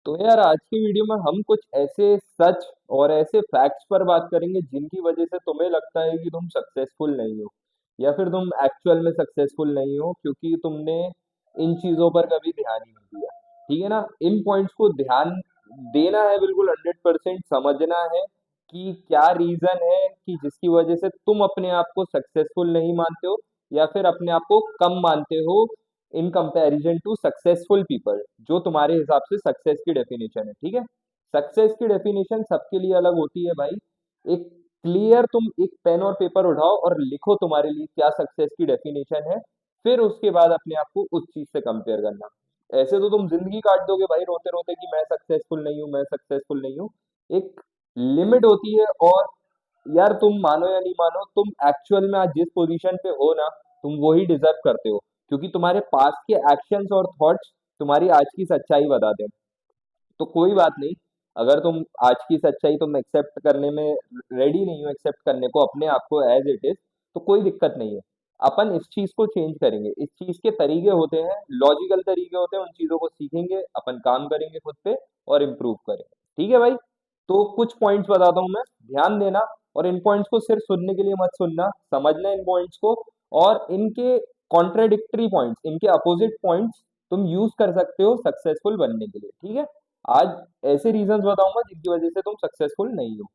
तो यार आज की वीडियो में हम कुछ ऐसे सच और ऐसे फैक्ट्स पर बात करेंगे जिनकी वजह से तुम्हें लगता है कि तुम सक्सेसफुल नहीं हो या फिर तुम एक्चुअल में सक्सेसफुल नहीं हो क्योंकि तुमने इन चीजों पर कभी ध्यान ही नहीं दिया। ठीक है ना। इन पॉइंट्स को ध्यान देना है, बिल्कुल 100% समझना है कि क्या रीजन है कि जिसकी वजह से तुम अपने आप को सक्सेसफुल नहीं मानते हो या फिर अपने आप को कम मानते हो in comparison to successful people, जो तुम्हारे हिसाब से सक्सेस की डेफिनेशन है। ठीक है। सक्सेस की डेफिनेशन सबके लिए अलग होती है भाई। एक क्लियर, तुम एक पेन और पेपर उठाओ और लिखो तुम्हारे लिए क्या सक्सेस की डेफिनेशन है, फिर उसके बाद अपने आप को उस चीज से कंपेयर करना। ऐसे तो तुम जिंदगी काट दोगे भाई रोते रोते कि मैं सक्सेसफुल नहीं हूँ, मैं सक्सेसफुल नहीं हूँ। एक लिमिट होती है। और यार तुम मानो या नहीं मानो, तुम एक्चुअल में आज जिस पोजीशन पे हो ना, तुम वही डिजर्व करते हो क्योंकि तुम्हारे पास्ट के एक्शंस और थॉट्स तुम्हारी आज की सच्चाई बताते हैं। तो कोई बात नहीं, अगर तुम आज की सच्चाई तुम एक्सेप्ट करने में रेडी नहीं हो, एक्सेप्ट करने को अपने आप को एज इट इज, तो कोई दिक्कत नहीं है। अपन इस चीज को चेंज करेंगे। इस चीज के तरीके होते हैं, लॉजिकल तरीके होते हैं, उन चीजों को सीखेंगे, अपन काम करेंगे खुद पे और इम्प्रूव करेंगे। ठीक है भाई। तो कुछ पॉइंट्स बताता हूँ मैं, ध्यान देना। और इन पॉइंट्स को सिर्फ सुनने के लिए मत सुनना, समझना इन पॉइंट्स को। और इनके कॉन्ट्रेडिक्टरी पॉइंट्स, इनके अपोजिट पॉइंट्स तुम यूज कर सकते हो सक्सेसफुल बनने के लिए। ठीक है। आज ऐसे रीजंस बताऊंगा जिनकी वजह से तुम सक्सेसफुल नहीं हो।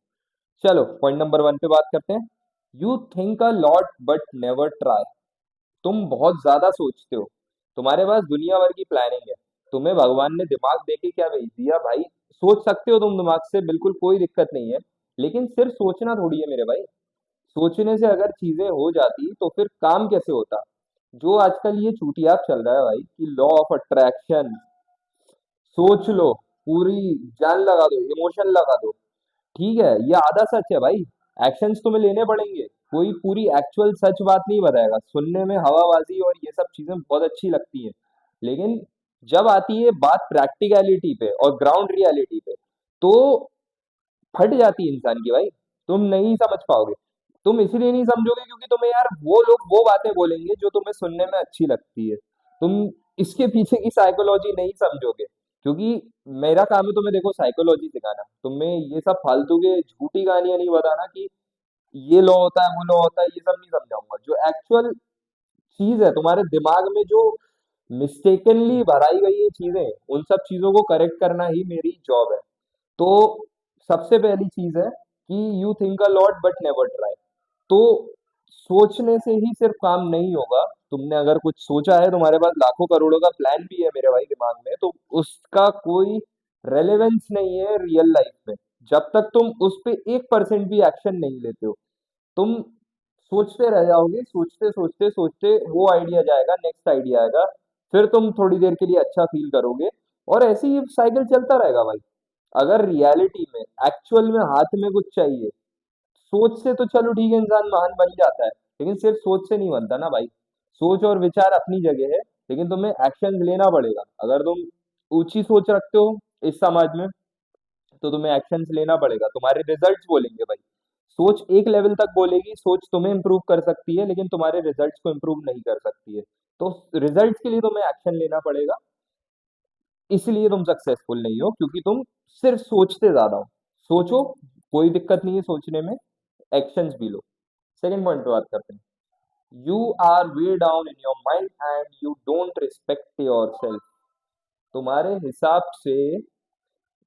चलो पॉइंट नंबर 1 पे बात करते हैं। You think a lot but never try. तुम बहुत ज्यादा सोचते हो, तुम्हारे पास दुनिया भर की प्लानिंग है, तुम्हें भगवान ने दिमाग देके क्या भेज दिया भाई। सोच सकते हो तुम दिमाग से, बिल्कुल कोई दिक्कत नहीं है, लेकिन सिर्फ सोचना थोड़ी है मेरे भाई। सोचने से अगर चीजें हो जाती तो फिर काम कैसे होता। जो आजकल ये चूतियाप चल रहा है भाई कि लॉ ऑफ अट्रैक्शन, सोच लो, पूरी जान लगा दो, इमोशन लगा दो। ठीक है, ये आधा सच है भाई। एक्शंस तुम्हें लेने पड़ेंगे, कोई पूरी एक्चुअल सच बात नहीं बताएगा। सुनने में हवाबाजी और ये सब चीजें बहुत अच्छी लगती हैं, लेकिन जब आती है बात प्रैक्टिकलिटी पे और ग्राउंड रियलिटी पे, तो फट जाती है इंसान की भाई। तुम नहीं समझ पाओगे। तुम इसलिए नहीं समझोगे क्योंकि तुम्हें यार वो लोग वो बातें बोलेंगे जो तुम्हें सुनने में अच्छी लगती है। तुम इसके पीछे की साइकोलॉजी नहीं समझोगे, क्योंकि मेरा काम है तुम्हें देखो साइकोलॉजी सिखाना, तुम्हें ये सब फालतू के झूठी कहानियां नहीं बताना कि ये लॉ होता है वो लॉ होता है, ये सब नहीं समझाऊंगा। जो एक्चुअल चीज है तुम्हारे दिमाग में, जो मिस्टेकनली भराई गई है चीजें, उन सब चीजों को करेक्ट करना ही मेरी जॉब है। तो सबसे पहली चीज है कि you think a lot but never try. तो सोचने से ही सिर्फ काम नहीं होगा। तुमने अगर कुछ सोचा है, तुम्हारे पास लाखों करोड़ों का प्लान भी है मेरे भाई दिमाग में, तो उसका कोई रेलेवेंस नहीं है रियल लाइफ में जब तक तुम उस पे 1% भी एक्शन नहीं लेते हो। तुम सोचते रह जाओगे, सोचते सोचते सोचते वो आइडिया जाएगा, नेक्स्ट आइडिया आएगा, फिर तुम थोड़ी देर के लिए अच्छा फील करोगे, और ऐसे ही साइकिल चलता रहेगा भाई। अगर रियलिटी में, एक्चुअल में हाथ में कुछ चाहिए, सोच से तो चलो ठीक है इंसान महान बन जाता है, लेकिन सिर्फ सोच से नहीं बनता ना भाई। सोच और विचार अपनी जगह है, लेकिन तुम्हें एक्शन लेना पड़ेगा। अगर तुम ऊंची सोच रखते हो इस समाज में, तो तुम्हें एक्शंस लेना पड़ेगा, तुम्हारे रिजल्ट्स बोलेंगे भाई। सोच एक लेवल तक बोलेगी, सोच तुम्हें इंप्रूव कर सकती है लेकिन तुम्हारे रिजल्ट्स को इंप्रूव नहीं कर सकती है। तो रिजल्ट्स के लिए तुम्हें एक्शन लेना पड़ेगा। इसलिए तुम सक्सेसफुल नहीं हो क्योंकि तुम सिर्फ सोचते ज्यादा हो। सोचो, कोई दिक्कत नहीं है सोचने में, एक्शंस भी लो। सेकंड पॉइंट पे बात करते हैं। You are way down in your mind and you don't respect yourself. तुम्हारे हिसाब से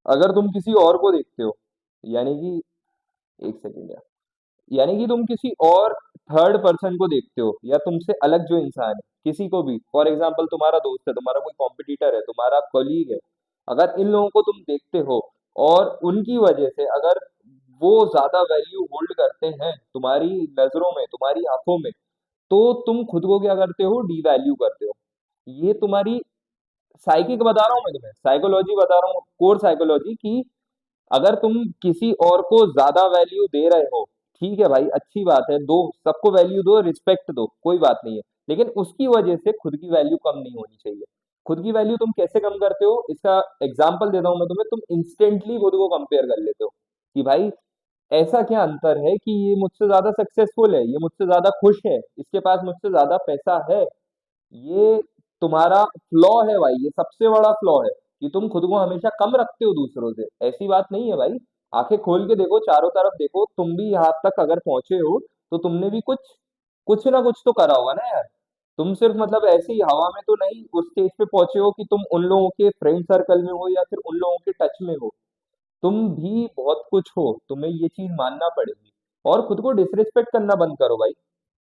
अगर तुम किसी और को देखते हो, यानी कि, एक सेकेंड यार, यानी कि तुम किसी और थर्ड पर्सन को देखते हो या तुमसे अलग जो इंसान है किसी को भी, फॉर एग्जाम्पल तुम्हारा दोस्त है, तुम्हारा कोई कॉम्पिटिटर है, तुम्हारा कॉलीग है, अगर इन लोगों को तुम देखते हो और उनकी वजह से अगर वो ज्यादा वैल्यू होल्ड करते हैं तुम्हारी नजरों में, तुम्हारी आंखों में, तो तुम खुद को क्या करते हो, डी वैल्यू करते हो। ये तुम्हारी साइकिक बता रहा हूँ मैं तुम्हें, साइकोलॉजी बता रहा हूँ, कोर साइकोलॉजी की। अगर तुम किसी और को ज्यादा वैल्यू दे रहे हो, ठीक है भाई, अच्छी बात है, दो, सबको वैल्यू दो, रिस्पेक्ट दो, कोई बात नहीं है, लेकिन उसकी वजह से खुद की वैल्यू कम नहीं होनी चाहिए। खुद की वैल्यू तुम कैसे कम करते हो, इसका एग्जांपल देता हूं मैं तुम्हें। तुम इंस्टेंटली खुद को कंपेयर कर लेते हो कि भाई ऐसा क्या अंतर है कि ये मुझसे ज्यादा सक्सेसफुल है, ये मुझसे ज्यादा खुश है, इसके पास मुझसे ज्यादा पैसा है। ये तुम्हारा फ्लॉ है भाई, ये सबसे बड़ा फ्लॉ है। कि तुम खुद को हमेशा कम रखते हो दूसरों से। ऐसी बात नहीं है भाई। आंखें खोल के देखो, चारों तरफ देखो, तुम भी यहाँ तक अगर पहुंचे हो तो तुमने भी कुछ कुछ ना कुछ तो करा होगा ना यार। तुम सिर्फ मतलब ऐसे ही हवा में तो नहीं उस स्टेज पे पहुंचे हो कि तुम उन लोगों के फ्रेंड सर्कल में हो या फिर उन लोगों के टच में हो। तुम भी बहुत कुछ हो, तुम्हें ये चीज मानना पड़ेगी। और खुद को डिसरिस्पेक्ट करना बंद करो भाई।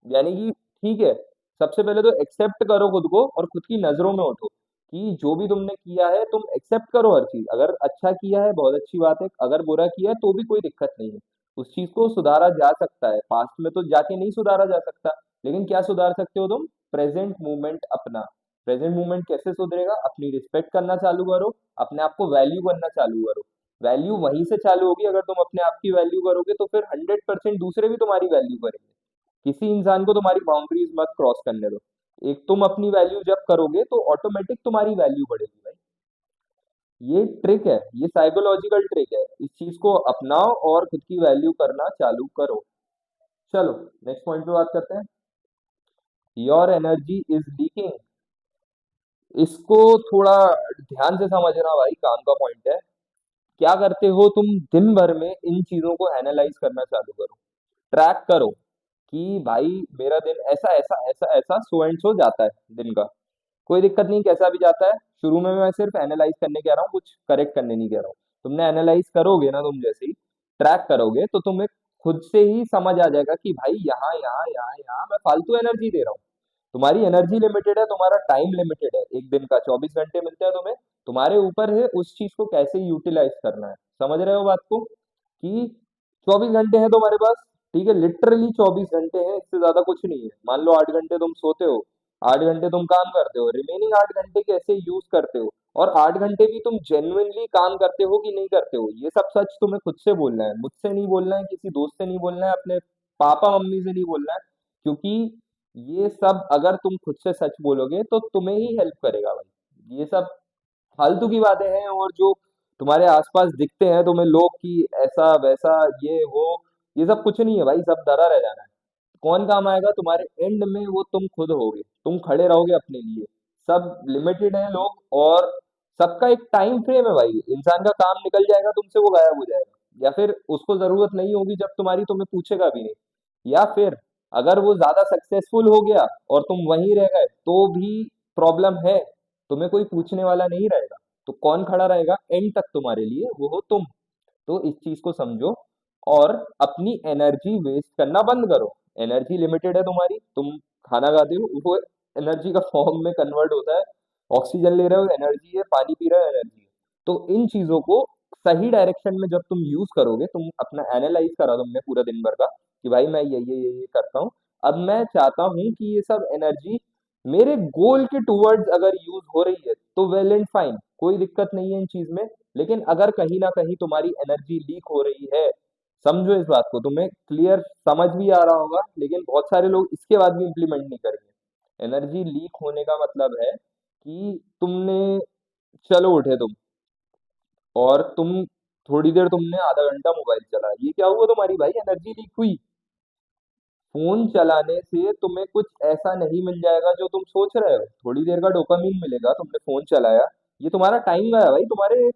यानी कि ठीक है, सबसे पहले तो एक्सेप्ट करो खुद को और खुद की नजरों में उठो कि जो भी तुमने किया है तुम एक्सेप्ट करो हर चीज। अगर अच्छा किया है बहुत अच्छी बात है, अगर बुरा किया है तो भी कोई दिक्कत नहीं है। उस चीज को सुधारा जा सकता है, पास्ट में तो जाके नहीं सुधारा जा सकता। लेकिन क्या सुधार सकते हो तुम? प्रेजेंट मूवमेंट अपना। प्रेजेंट मूवमेंट कैसे सुधरेगा? अपनी रिस्पेक्ट करना चालू करो, अपने आप को वैल्यू करना चालू करो। वैल्यू वहीं से चालू होगी। अगर तुम अपने आप की वैल्यू करोगे तो फिर 100% दूसरे भी तुम्हारी वैल्यू करेंगे। किसी इंसान को तुम्हारी बाउंड्रीज मत क्रॉस करने दो। एक तुम अपनी वैल्यू जब करोगे तो ऑटोमेटिक तुम्हारी वैल्यू बढ़ेगी भाई। ये ट्रिक है, ये साइकोलॉजिकल ट्रिक है। इस चीज को अपनाओ और खुद की वैल्यू करना चालू करो। चलो, नेक्स्ट पॉइंट पे बात करते हैं। Your energy is leaking. इसको थोड़ा ध्यान से समझना भाई, काम का पॉइंट है। क्या करते हो तुम दिन भर में? इन चीजों को एनालाइज करना चालू करो, ट्रैक करो कि भाई मेरा दिन ऐसा ऐसा ऐसा ऐसा सो एंड सो जाता है दिन का। कोई दिक्कत नहीं, कैसा भी जाता है। शुरू में मैं सिर्फ एनालाइज करने कह रहा हूँ, कुछ करेक्ट करने नहीं कह रहा हूँ। तुमने एनालाइज करोगे ना, तुम जैसे ही ट्रैक करोगे तो तुम्हें खुद से ही समझ आ जाएगा कि भाई यहाँ यहाँ यहाँ यहाँ मैं फालतू एनर्जी दे रहा हूँ। तुम्हारी एनर्जी लिमिटेड है, तुम्हारा टाइम लिमिटेड है। एक दिन का 24 घंटे मिलते हैं तुम्हें। तुम्हारे ऊपर है उस चीज को कैसे यूटिलाइज करना है। समझ रहे हो बात को? कि 24 घंटे हैं तुम्हारे पास, ठीक है, लिटरली 24 घंटे हैं, इससे ज्यादा कुछ नहीं है। मान लो 8 घंटे तुम सोते हो, 8 घंटे तुम काम करते हो, रिमेनिंग 8 घंटे कैसे यूज करते हो? और 8 घंटे भी तुम जेन्युइनली काम करते हो कि नहीं करते हो? ये सब सच तुम्हें खुद से बोलना है, मुझसे नहीं बोलना है, किसी दोस्त से नहीं बोलना है, अपने पापा मम्मी से नहीं बोलना है। क्योंकि ये सब अगर तुम खुद से सच बोलोगे तो तुम्हें ही हेल्प करेगा भाई। ये सब फालतू की बातें हैं। और जो तुम्हारे आसपास दिखते हैं तुम्हें लोग कि ऐसा वैसा ये वो, ये सब कुछ नहीं है भाई, सब डरा रह जाना है। कौन काम आएगा तुम्हारे एंड में? वो तुम खुद होगे, तुम खड़े रहोगे अपने लिए। सब लिमिटेड है लोग, और सबका एक टाइम फ्रेम है भाई। इंसान का काम निकल जाएगा तुमसे, वो गायब हो जाएगा, या फिर उसको जरूरत नहीं होगी जब तुम्हारी, तुम्हें पूछेगा भी नहीं। या फिर अगर वो ज्यादा सक्सेसफुल हो गया और तुम वहीं रह गए तो भी प्रॉब्लम है, तुम्हें कोई पूछने वाला नहीं रहेगा। तो कौन खड़ा रहेगा एंड तक तुम्हारे लिए? वो हो तुम। तो इस चीज को समझो और अपनी एनर्जी वेस्ट करना बंद करो। एनर्जी लिमिटेड है तुम्हारी, तुम खाना खाते हो वो एनर्जी का फॉर्म में कन्वर्ट होता है। ऑक्सीजन ले रहे हो एनर्जी है, पानी पी रहे हो एनर्जी है। तो इन चीजों को सही डायरेक्शन में जब तुम यूज करोगे, तुम अपना एनालाइज करा तुमने पूरा दिन भर का कि भाई मैं ये करता हूँ, अब मैं चाहता हूँ कि ये सब एनर्जी मेरे गोल के टूवर्ड्स अगर यूज हो रही है तो वेल एंड फाइन, कोई दिक्कत नहीं है इन चीज में। लेकिन अगर कहीं ना कहीं तुम्हारी एनर्जी लीक हो रही है, समझो इस बात को। तुम्हें क्लियर समझ भी आ रहा होगा, लेकिन बहुत सारे लोग इसके बाद भी इम्प्लीमेंट नहीं करेंगे। एनर्जी लीक होने का मतलब है कि तुमने, चलो उठे तुम और तुम थोड़ी देर तुमने आधा घंटा मोबाइल चलाया, ये क्या हुआ तुम्हारी भाई? एनर्जी लीक हुई। फोन चलाने से तुम्हें कुछ ऐसा नहीं मिल जाएगा जो तुम सोच रहे हो। थोड़ी देर का डोपामिन मिलेगा, तुमने फोन चलाया, ये तुम्हारा टाइम गया भाई। तुम्हारे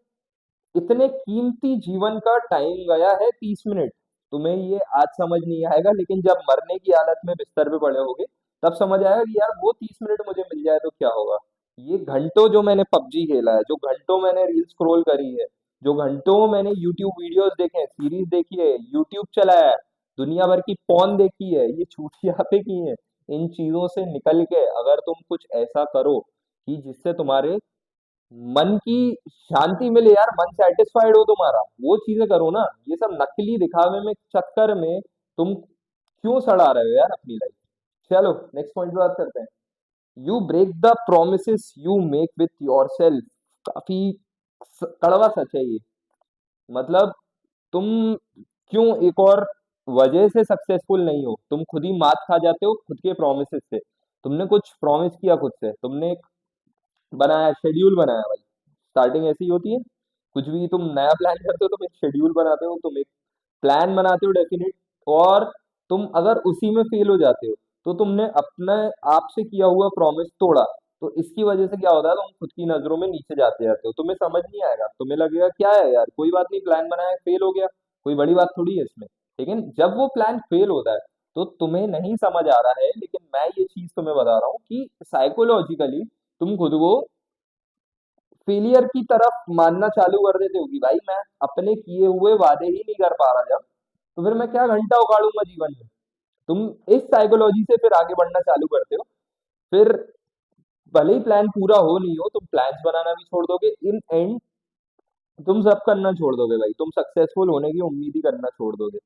इतने कीमती जीवन का टाइम गया है 30 मिनट। तुम्हें ये आज समझ नहीं आएगा, लेकिन जब मरने की हालत में बिस्तर पे पड़े होगे तब समझ आएगा कि यार वो 30 मिनट मुझे मिल जाए तो क्या होगा। ये घंटों जो मैंने पबजी खेला है, जो घंटों मैंने रील स्क्रॉल करी है, जो घंटों मैंने यूट्यूब वीडियोस देखे हैं, सीरीज देखी है, यूट्यूब चलाया है, दुनिया भर की पॉन देखी है, ये छूटियाते की हैं। इन चीजों से निकल के अगर तुम कुछ ऐसा करो कि जिससे तुम्हारे मन की शांति मिले यार, मन सेटिस्फाइड हो तुम्हारा, वो चीजें करो ना। ये सब नकली दिखावे में चक्कर में तुम क्यों सड़ा रहे हो यार अपनी लाइफ? चलो, नेक्स्ट पॉइंट पे बात करते हैं। You break the promise you make with yourself. काफी कड़वा सच है ये। मतलब तुम क्यों एक और वजह से सक्सेसफुल नहीं हो? तुम खुद ही मात खा जाते हो खुद के प्रोमिस से। तुमने कुछ प्रॉमिस किया खुद से, तुमने एक बनाया, शेड्यूल बनाया भाई। स्टार्टिंग ऐसी ही होती है। कुछ भी तुम नया प्लान करते हो, तुम एक शेड्यूल बनाते हो, तुम एक प्लान बनाते हो डेफिनेट। और तुम अगर उसी में फेल हो जाते हो तो तुमने अपने आप से किया हुआ प्रॉमिस तोड़ा। तो इसकी वजह से क्या होता है, तुम खुद की नजरों में नीचे जाते जाते हो, तुम्हें समझ नहीं आएगा, तुम्हें लगेगा क्या है यार, कोई बात नहीं, प्लान बनाया फेल हो गया, कोई बड़ी बात थोड़ी है इसमें। लेकिन जब वो प्लान फेल होता है तो तुम्हें नहीं समझ आ रहा है, लेकिन मैं ये चीज तुम्हें बता रहा हूँ कि साइकोलॉजिकली तुम खुद को फेलियर की तरफ मानना चालू कर देते हो कि भाई मैं अपने किए हुए वादे ही नहीं कर पा रहा जब, तो फिर मैं क्या घंटा उगाड़ूंगा जीवन में। तुम इस साइकोलॉजी से फिर आगे बढ़ना चालू करते हो। फिर भले ही प्लान पूरा हो नहीं हो, तुम प्लान्स बनाना भी छोड़ दोगे, इन एंड तुम सब करना छोड़ दोगे भाई, तुम सक्सेसफुल होने की उम्मीद ही करना छोड़ दोगे।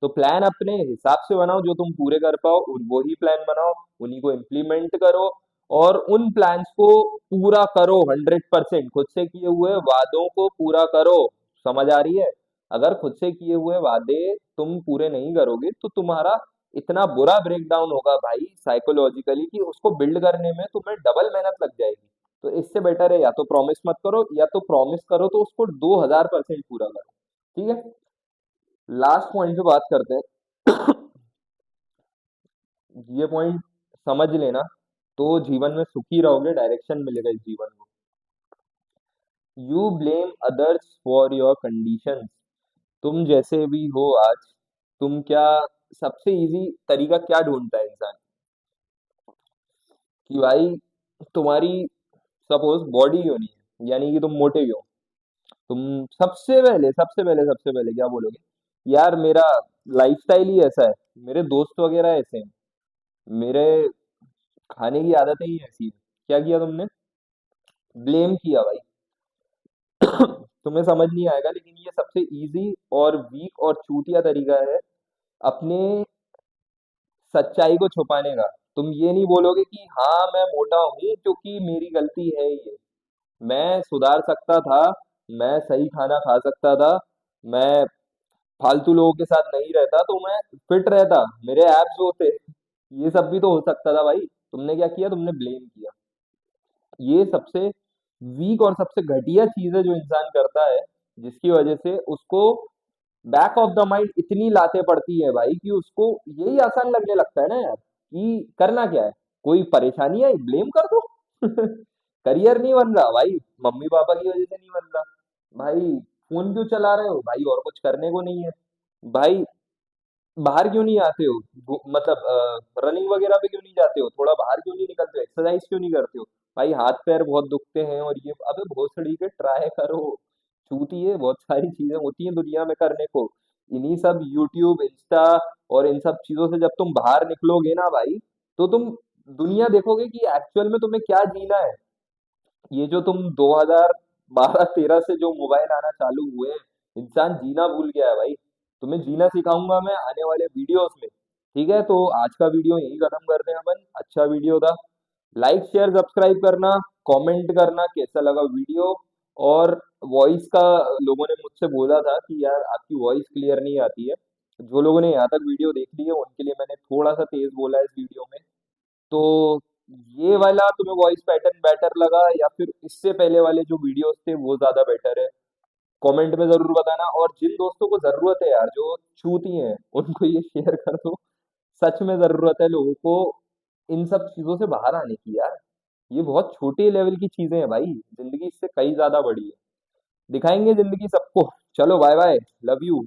तो प्लान अपने हिसाब से बनाओ, जो तुम पूरे कर पाओ वो ही प्लान बनाओ, उन्हीं को इम्प्लीमेंट करो, और उन प्लान्स को पूरा करो 100%। खुद से किए हुए वादों को पूरा करो। समझ आ रही है? अगर खुद से किए हुए वादे तुम पूरे नहीं करोगे तो तुम्हारा इतना बुरा ब्रेकडाउन होगा भाई साइकोलॉजिकली, कि उसको बिल्ड करने में तुम्हें डबल मेहनत लग जाएगी। तो इससे बेटर है या तो प्रॉमिस मत करो, या तो प्रॉमिस करो तो उसको 2000% पूरा करो। ठीक है, लास्ट पॉइंट पे बात करते हैं। ये पॉइंट समझ लेना, तो जीवन में सुखी रहोगे, डायरेक्शन मिलेगा इस जीवन को। You blame others for your conditions. तुम जैसे भी हो आज, तुम क्या, सबसे इजी तरीका क्या ढूंढता है इंसान, कि भाई तुम्हारी सपोज बॉडी क्यों नहीं है, यानी कि तुम मोटे क्यों, तुम सबसे पहले क्या बोलोगे, यार मेरा लाइफस्टाइल ही ऐसा है, मेरे दोस्त वगैरह ऐसे हैं, मेरे खाने की आदतें ही ऐसी हैं। क्या किया तुमने? ब्लेम किया भाई। तुम्हें समझ नहीं आएगा, लेकिन ये सबसे इजी और वीक और चूतिया तरीका है अपने सच्चाई को छुपाने का। तुम ये नहीं बोलोगे कि हाँ मैं मोटा हूँ क्योंकि मेरी गलती है ये, मैं सुधार सकता था, मैं सही खाना खा सकता था, मैं फालतू लोगों के साथ नहीं रहता तो मैं फिट रहता, मेरे एब्स होते, ये सब भी तो हो सकता था भाई। तुमने क्या किया? तुमने ब्लेम किया। ये सबसे वीक और सबसे घटिया चीज है जो इंसान करता है, जिसकी वजह से उसको बैक ऑफ द माइंड इतनी लाते पड़ती है भाई, कि उसको यही आसान लगने लगता है ना यार, कि करना क्या है, कोई परेशानी आई ब्लेम कर दो। करियर नहीं बन रहा भाई, मम्मी पापा की वजह से नहीं बन रहा भाई, फोन क्यों चला रहे हो भाई, और कुछ करने को नहीं है भाई, बाहर क्यों नहीं आते हो, मतलब रनिंग वगैरह पे क्यों नहीं जाते हो, थोड़ा बाहर क्यों नहीं निकलते हो, एक्सरसाइज क्यों नहीं करते हो भाई, हाथ पैर बहुत दुखते हैं, और ये अबे भोसड़ी के ट्राई करो, छूती है, बहुत सारी चीजें होती हैं दुनिया में करने को। इन्हीं सब यूट्यूब, इंस्टा और इन सब चीजों से जब तुम बाहर निकलोगे ना भाई, तो तुम दुनिया देखोगे कि एक्चुअल में तुम्हें क्या जीना है। ये जो तुम 2012-13 से जो मोबाइल आना चालू हुए हैं, इंसान जीना भूल गया है भाई। तुम्हें जीना सिखाऊंगा मैं आने वाले वीडियोस में। ठीक है, तो आज का वीडियो यही खत्म करते हैं अपन। अच्छा वीडियो था, लाइक शेयर सब्सक्राइब करना, कमेंट करना कैसा लगा वीडियो। और वॉइस का, लोगों ने मुझसे बोला था कि यार आपकी वॉइस क्लियर नहीं आती है। जो लोगों ने यहाँ तक वीडियो देख ली है उनके लिए मैंने थोड़ा सा तेज बोला है इस वीडियो में। तो ये वाला तुम्हें वॉइस पैटर्न बेटर लगा, या फिर इससे पहले वाले जो वीडियोस थे वो ज्यादा बेटर है? कमेंट में जरूर बताना। और जिन दोस्तों को जरूरत है यार, जो छूती हैं, उनको ये शेयर कर दो। सच में जरूरत है लोगों को इन सब चीजों से बाहर आने की यार। ये बहुत छोटे लेवल की चीजें हैं भाई, जिंदगी इससे कहीं ज्यादा बड़ी है। दिखाएंगे जिंदगी सबको। चलो बाय बाय, लव यू।